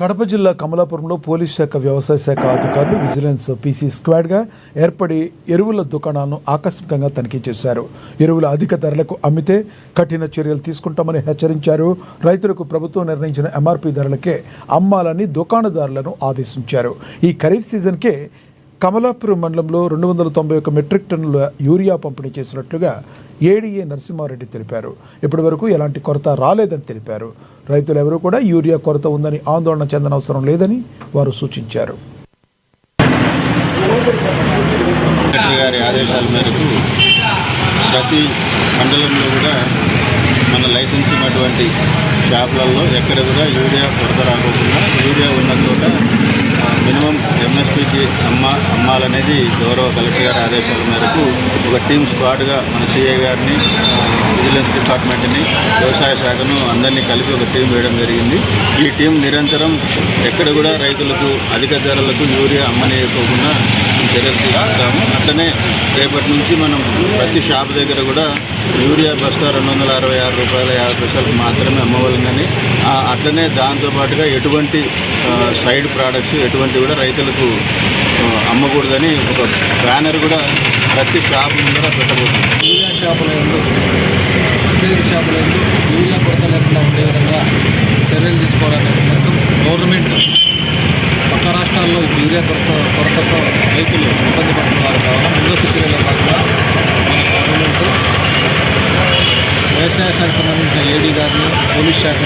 కడప జిల్లా కమలాపురంలో పోలీస్ శాఖ వ్యవసాయ శాఖ అధికారులు విజిలెన్స్ పీసీ స్క్వాడ్గా ఏర్పడి ఎరువుల దుకాణాలను ఆకస్మికంగా తనిఖీ చేశారు. ఎరువుల అధిక ధరలకు అమ్మితే కఠిన చర్యలు తీసుకుంటామని హెచ్చరించారు. రైతులకు ప్రభుత్వం నిర్ణయించిన ఎంఆర్పీ ధరలకే అమ్మాలని దుకాణదారులను ఆదేశించారు. ఈ ఖరీఫ్ సీజన్కే కమలాపురం మండలంలో 291 మెట్రిక్ టన్నుల యూరియా పంపిణీ చేసినట్లుగా ఏడీఏ నరసింహారెడ్డి తెలిపారు. ఇప్పటి వరకు ఎలాంటి కొరత రాలేదని తెలిపారు. రైతులు ఎవరూ కూడా యూరియా కొరత ఉందని ఆందోళన చెందనవసరం లేదని వారు సూచించారు. గారి ఆదేశాల మేరకు ప్రతి మండలంలో కూడా మన లైసెన్స్ ఉన్నటువంటి షాపులలో ఎక్కడ కూడా యూరియా కొరత రాకుండా యూరియా ఉన్న చోట మినిమం ఎంఎస్పీకి అమ్మాలనేది గౌరవ కలెక్టర్ గారి ఆదేశాల మేరకు ఒక టీమ్ స్క్వాడ్గా మన సిఐ గారిని, విజిలెన్స్ డిపార్ట్మెంట్ని, వ్యవసాయ శాఖను అందరినీ కలిపి ఒక టీం వేయడం జరిగింది. ఈ టీం నిరంతరం ఎక్కడ కూడా రైతులకు అధిక ధరలకు యూరియా అమ్మనియకోకుండా చర్యలు తీసుకుంటాము. అట్లనే రేపటి నుంచి మనం ప్రతి షాప్ దగ్గర కూడా యూరియా బస్తా 266 రూపాయల 50 పైసలకు మాత్రమే అమ్మవలనని, అట్లనే దాంతోపాటుగా ఎటువంటి సైడ్ ప్రోడక్ట్స్ ఎటువంటి కూడా రైతులకు అమ్మకూడదని ఒక బ్యానర్ కూడా ప్రతి షాప్ ముందర పెట్టబోతుంది. యూరియా షాపులందు యూరియా కొరత లేకుండా ఉండే విధంగా చర్యలు తీసుకోవడానికి మొత్తం గవర్నమెంట్ పక్క రాష్ట్రాల్లో యూరియా కొరతతో రైతులు ఇబ్బంది పడుతున్నారు. కావున ముందస్తు చర్యల భాగంగా మన గవర్నమెంట్ వ్యవసాయ శాఖకు సంబంధించిన ఏడీ గారిని, పోలీస్ శాఖ